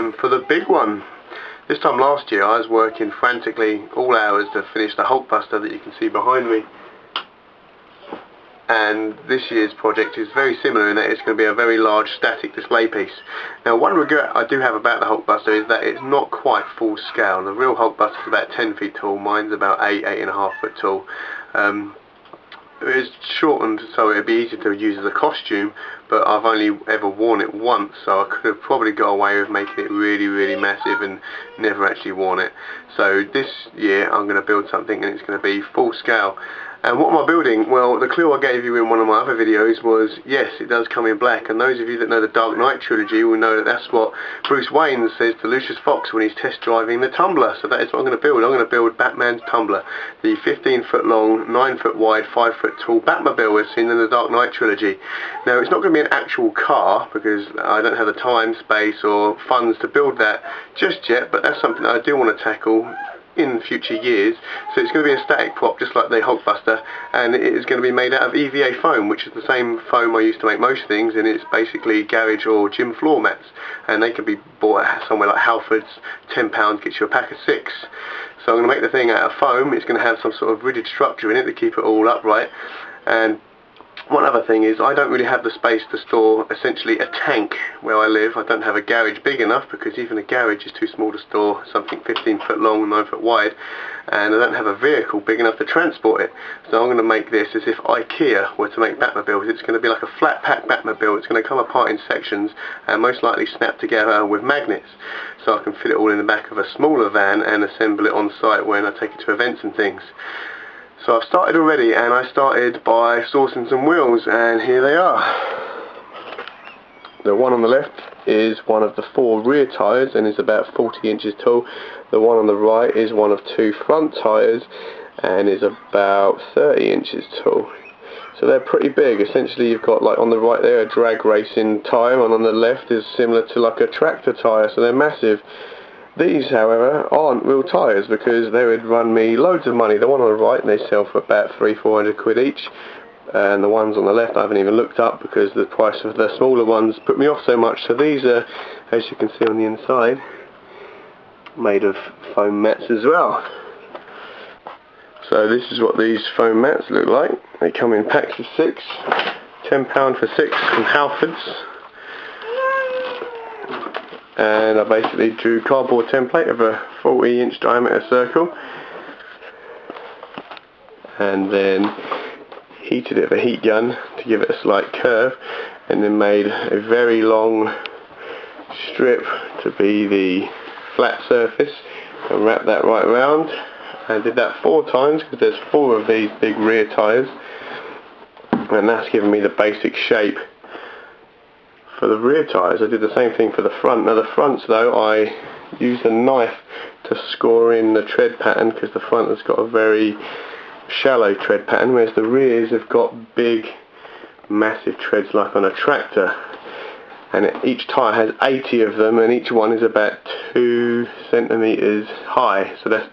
time for the big one. This time last year I was working frantically all hours to finish the Hulkbuster that you can see behind me. And this year's project is very similar in that it's going to be a very large static display piece. Now, one regret I do have about the Hulkbuster is that it's not quite full scale. The real Hulkbuster is about 10 feet tall, mine's about 8.5 foot tall. It's shortened so it'd be easy to use as a costume, but I've only ever worn it once, so I could have probably got away with making it really massive and never actually worn it. So this year I'm going to build something and it's going to be full scale. And what am I building? Well, the clue I gave you in one of my other videos was, yes, it does come in black. And those of you that know the Dark Knight trilogy will know that that's what Bruce Wayne says to Lucius Fox when he's test driving the Tumbler. So that is what I'm going to build. I'm going to build Batman's Tumbler, the 15 foot long, 9 foot wide, 5 foot tall Batmobile we've seen in the Dark Knight trilogy. Now, it's not going to be an actual car because I don't have the time, space or funds to build that just yet, but that's something that I do want to tackle in future years. So it's going to be a static prop just like the Hulkbuster, and it is going to be made out of EVA foam, which is the same foam I use to make most things, and it's basically garage or gym floor mats, and they can be bought at somewhere like Halfords. £10 gets you a pack of 6. So I'm going to make the thing out of foam. It's going to have some sort of rigid structure in it to keep it all upright. And one other thing is I don't really have the space to store essentially a tank where I live. I don't have a garage big enough because even a garage is too small to store something 15 foot long and 9 foot wide, and I don't have a vehicle big enough to transport it. So I'm going to make this as if IKEA were to make Batmobiles. It's going to be like a flat pack Batmobile. It's going to come apart in sections and most likely snap together with magnets, so I can fit it all in the back of a smaller van and assemble it on site when I take it to events and things. So I've started already, and I started by sourcing some wheels, and here they are. The one on the left is one of the 4 rear tyres and is about 40 inches tall. The one on the right is one of 2 front tyres and is about 30 inches tall. So they're pretty big. Essentially you've got, like on the right there, a drag racing tyre, and on the left is similar to like a tractor tyre, so they're massive. These, however, aren't real tyres because they would run me loads of money. The one on the right, they sell for about 300-400 quid each, and the ones on the left I haven't even looked up because the price of the smaller ones put me off so much. So these are, as you can see on the inside, made of foam mats as well. So this is what these foam mats look like. They come in packs of 6, £10 for 6 from Halfords. And I basically drew cardboard template of a 40-inch diameter circle, and then heated it with a heat gun to give it a slight curve, and then made a very long strip to be the flat surface and wrapped that right around. I did that 4 times because there's 4 of these big rear tyres, and that's given me the basic shape for the rear tyres. I did the same thing for the front. Now the fronts though, I used a knife to score in the tread pattern because the front has got a very shallow tread pattern, whereas the rears have got big massive treads like on a tractor. And each tyre has 80 of them, and each one is about 2 centimetres high, so that's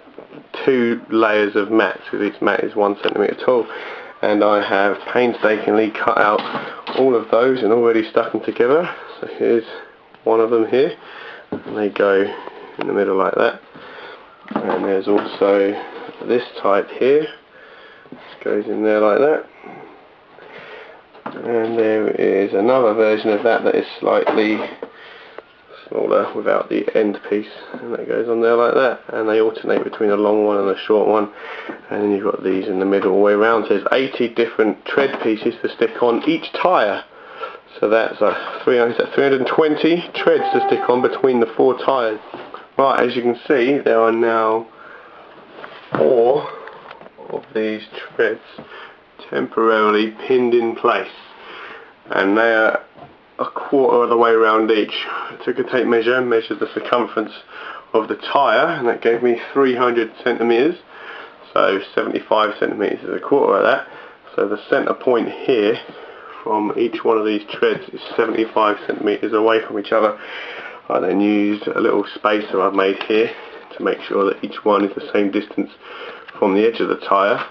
2 layers of mats, because each mat is 1 centimetre tall. And I have painstakingly cut out all of those and already stuck them together. So here's one of them here, and they go in the middle like that. And there's also this type here, which goes in there like that. And there is another version of that that is slightly smaller without the end piece, and that goes on there like that, and they alternate between a long one and a short one. And then you've got these in the middle all the way around. So there's 80 different tread pieces to stick on each tyre, so that's 320 treads to stick on between the 4 tyres. Right, as you can see, there are now 4 of these treads temporarily pinned in place, and they are a quarter of the way around each. I took a tape measure and measured the circumference of the tyre, and that gave me 300 centimetres, so 75 centimetres is a quarter of that. So the centre point here from each one of these treads is 75 centimetres away from each other. I then used a little spacer I've made here to make sure that each one is the same distance from the edge of the tyre,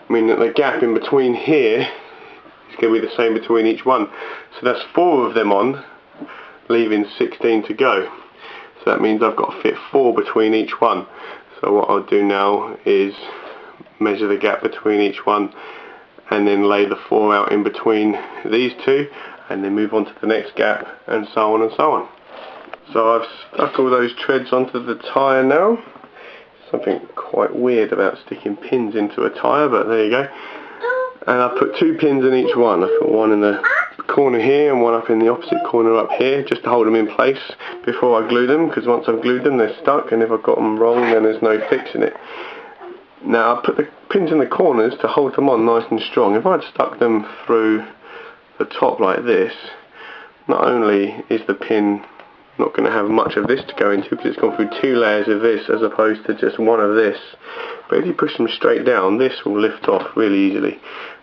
meaning that the gap in between here is going to be the same between each one. So that's 4 of them on, leaving 16 to go. so that means I've got to fit 4 between each one. So what I'll do now is measure the gap between each one and then lay the 4 out in between these two, and then move on to the next gap, and so on and so on. So I've stuck all those treads onto the tyre now. Something quite weird about sticking pins into a tyre, but there you go. And I've put 2 pins in each one. I've put one in the corner here and one up in the opposite corner up here, just to hold them in place before I glue them, because once I've glued them they're stuck, and if I've got them wrong then there's no fixing it. Now I put the pins in the corners to hold them on nice and strong. If I'd stuck them through the top like this, not only is the pin not going to have much of this to go into, because it's gone through 2 layers of this as opposed to just one of this, but if you push them straight down, this will lift off really easily.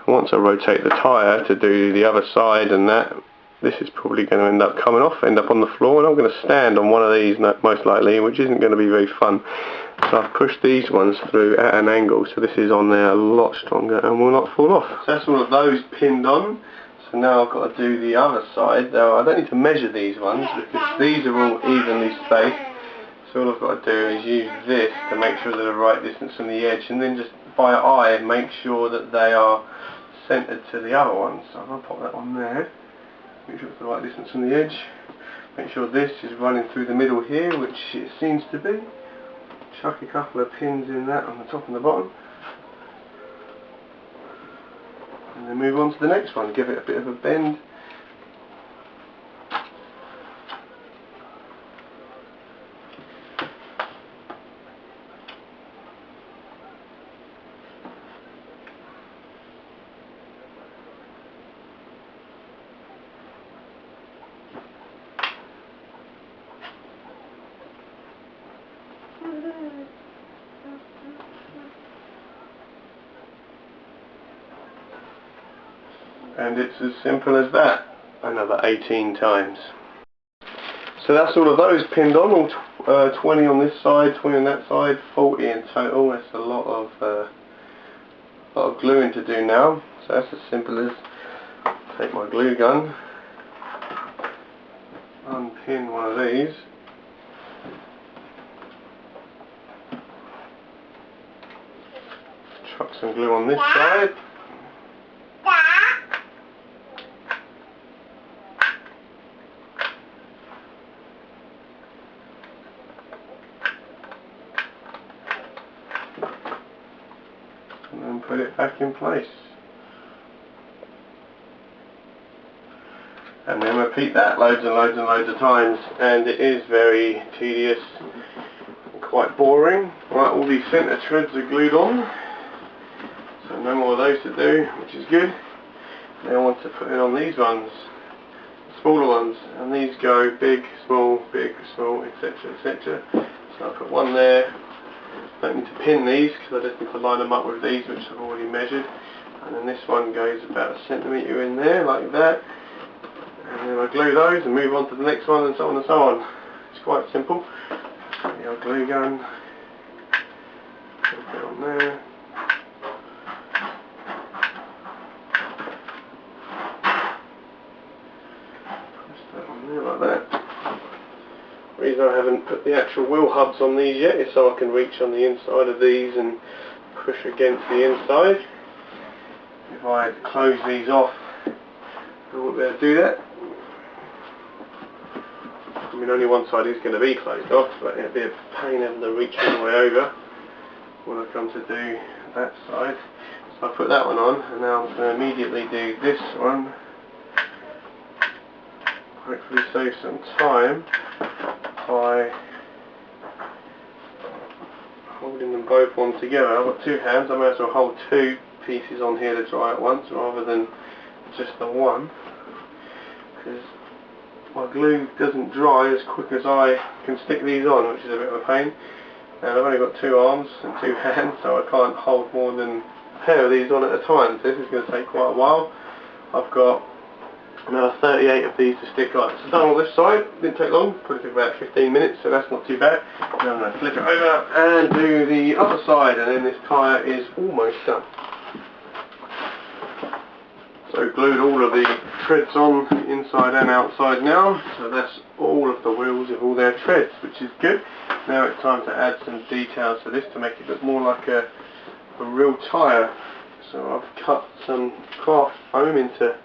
And once I rotate the tyre to do the other side and that, this is probably going to end up coming off, end up on the floor, and I'm going to stand on one of these most likely, which isn't going to be very fun. So I've pushed these ones through at an angle, so this is on there a lot stronger and will not fall off. So that's all of those pinned on. So now I've got to do the other side. Now I don't need to measure these ones because these are all evenly spaced. So all I've got to do is use this to make sure they're the right distance from the edge, and then just by eye make sure that they are centered to the other ones. So I'm going to pop that on there. Make sure it's the right distance from the edge. Make sure this is running through the middle here, which it seems to be. Chuck a couple of pins in that on the top and the bottom. And then move on to the next one. Give it a bit of a bend. And it's as simple as that. Another 18 times. So that's all of those pinned on, all 20 on this side, 20 on that side, 40 in total. That's a lot of gluing to do now. So that's as simple as take my glue gun, unpin one of these, chuck some glue on this side, and then put it back in place. And then repeat that loads and loads and loads of times, and it is very tedious and quite boring. Right, all these centre treads are glued on, so no more of those to do, which is good. Now I want to put it on these ones, smaller ones, and these go big, small, etc, etc. So I put one there. Don't need to pin these because I just need to line them up with these, which I've already measured. And then this one goes about 1 centimetre in there, like that. And then I glue those and move on to the next one, and so on and so on. It's quite simple. The old glue gun. Put it on there. Press that on there like that. The reason I haven't put the actual wheel hubs on these yet is so I can reach on the inside of these and push against the inside. If I close these off, I won't be able to do that. I mean, only one side is going to be closed off, but it'll be a pain having to reach all the way over when I come to do that side. So I put that one on, and now I'm going to immediately do this one. Hopefully save some time by holding them both on together. I've got 2 hands, I may as well hold 2 pieces on here to dry at once rather than just the one, because my glue doesn't dry as quick as I can stick these on, which is a bit of a pain. And I've only got 2 arms and 2 hands, so I can't hold more than a pair of these on at a time, so this is going to take quite a while. I've got another 38 of these to stick on. So done on this side, didn't take long, probably took about 15 minutes, so that's not too bad. Now I'm going to flip it over and do the other side, and then this tyre is almost done. So glued all of the treads on inside and outside now, so that's all of the wheels with all their treads, which is good. Now it's time to add some details to this to make it look more like a real tyre. So I've cut some craft foam into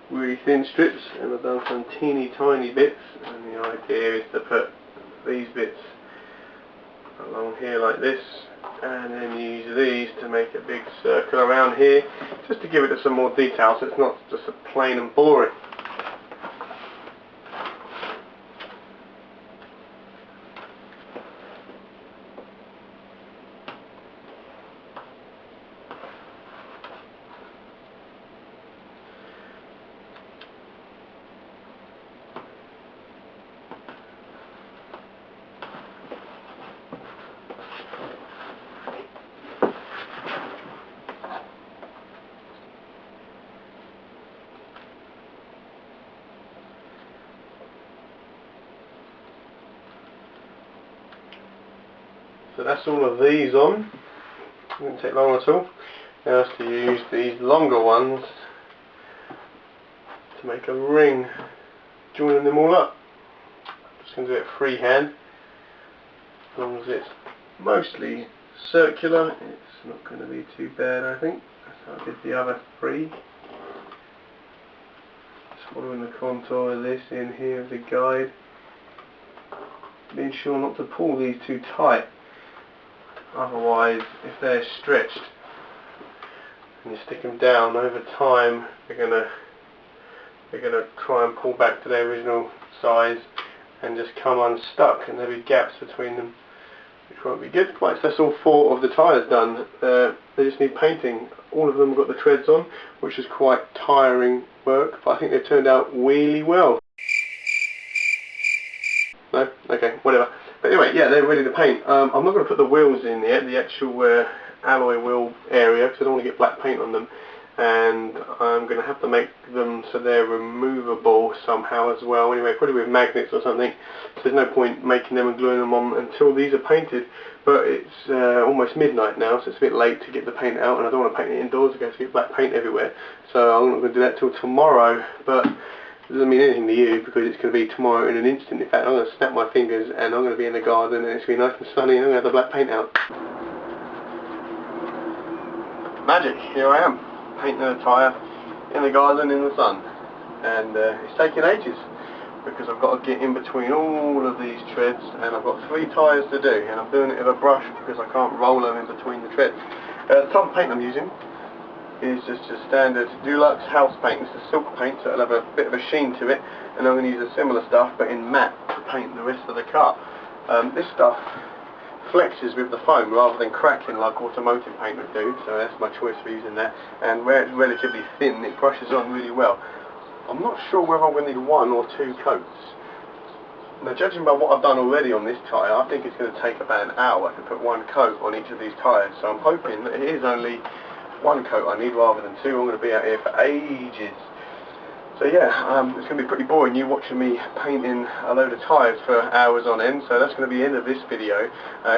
really thin strips, and I've done some teeny tiny bits, and the idea is to put these bits along here like this, and then use these to make a big circle around here, just to give it some more detail so it's not just plain and boring. So that's all of these on. It didn't take long at all. Now is to use these longer ones to make a ring, joining them all up. I'm just going to do it freehand. As long as it's mostly circular, it's not going to be too bad, I think. That's how I did the other three. Just following the contour of this in here with the guide. Being sure not to pull these too tight. Otherwise, if they're stretched and you stick them down over time, they're gonna try and pull back to their original size and just come unstuck, and there'll be gaps between them, which won't be good. Right, so that's all 4 of the tyres done. They just need painting. All of them have got the treads on, which is quite tiring work, but I think they've turned out really well. No? Okay, whatever. But anyway, yeah, they're ready to paint. I'm not going to put the wheels in yet, the actual alloy wheel area, because I don't want to get black paint on them. And I'm going to have to make them so they're removable somehow as well. Anyway, probably with magnets or something. So there's no point making them and gluing them on until these are painted. But it's almost midnight now, so it's a bit late to get the paint out, and I don't want to paint it indoors because I get black paint everywhere. So I'm not going to do that till tomorrow. But it doesn't mean anything to you, because it's going to be tomorrow in an instant. In fact, I'm going to snap my fingers and I'm going to be in the garden, and it's going to be nice and sunny, and I'm going to have the black paint out. Magic, here I am, painting a tyre in the garden in the sun. And it's taken ages, because I've got to get in between all of these treads, and I've got 3 tyres to do, and I'm doing it with a brush because I can't roll them in between the treads. The type of paint I'm using is just a standard Dulux house paint. It's a silk paint, so it'll have a bit of a sheen to it, and I'm going to use a similar stuff but in matte to paint the rest of the car. This stuff flexes with the foam rather than cracking like automotive paint would do, so that's my choice for using that. And where it's relatively thin, it brushes on really well. I'm not sure whether I'm going to need 1 or 2 coats. Now, judging by what I've done already on this tyre, I think it's going to take about an hour to put 1 coat on each of these tyres, so I'm hoping that it is only 1 coat I need rather than 2. I'm going to be out here for ages. So yeah, it's going to be pretty boring you watching me painting a load of tyres for hours on end, so that's going to be the end of this video.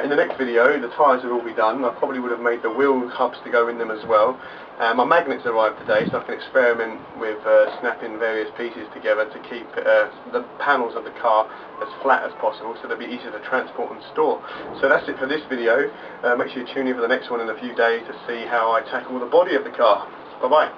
In the next video, the tyres will all be done. I probably would have made the wheel hubs to go in them as well. My magnets arrived today, so I can experiment with snapping various pieces together to keep the panels of the car as flat as possible, so they'll be easier to transport and store. So that's it for this video. Make sure you tune in for the next one in a few days to see how I tackle the body of the car. Bye bye.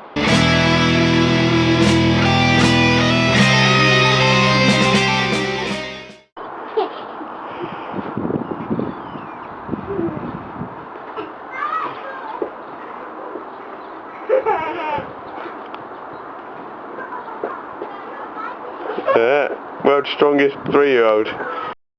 World's strongest 3-year-old.